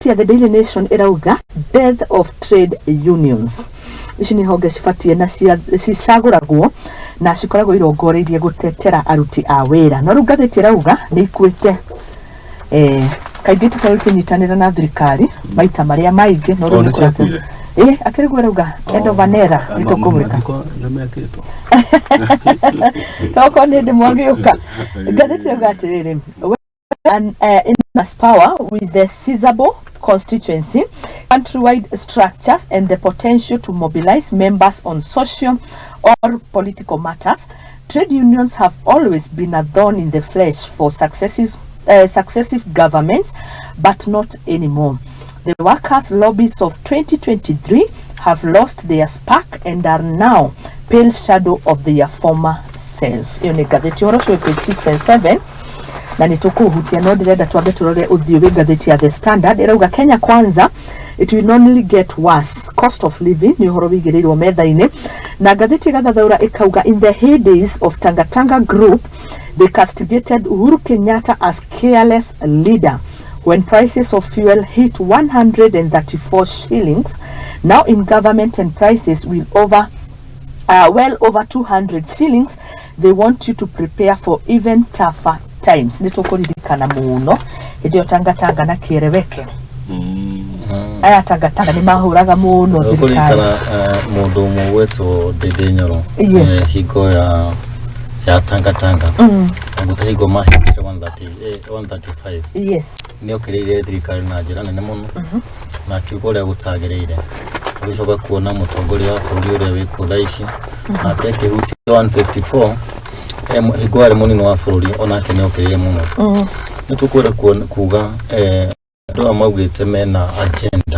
The Daily Nation irauga death of trade unions. Ici ni honge cibatie na cicaguragwo na cikoragwo irongoreirie gutetera aruti a wira. No rugatheti irauga ni ikuite kaingĩ tũtarĩ kũnyitanĩra na thirikari maita maria maingi no rĩu akĩrigwo irauga end of an era nĩtũkũmwĩka toko nĩ ndĩ mwagĩũka ngatheti irauga atĩrĩrĩ in mass power with the sizable constituency, countrywide structures and the potential to mobilize members on social or political matters, trade unions have always been a thorn in the flesh for successive governments, but not anymore. The workers' lobbies of 2023 have lost their spark and are now pale shadow of their former self. In page 6 and 7, na nitukuhutia no ndirenda twambe turore uthio wi ngatheti ya The Standard irauga Kenya kwanza it will only get worse. Cost of living ni uhoro wigirirwo metha-ini na ngatheti gathathaura ikauga in the heydays of Tanga group they castigated Uhuru Kenyatta as careless leader when prices of fuel hit 134 shillings. Now in government and prices will well over 200 shillings. They want you to prepare for even tougher times. Nitukuririkana muno idio Tanga na kiereweke aya Tanga ni mahuraga muno thirikari mundu mwetu Nyoro higo ya Tanga ngutahigo mahitire 135 yes ni okirire thirikari na njira nene muno na kiugo ria gutagireire ucoka kuona mutongoria wa bũrũri uria wi kuthaici na peke huti 154 higware munini wa bũrũri onake ni okirire muno nitukwenda kuga ndo amaugite mena agenda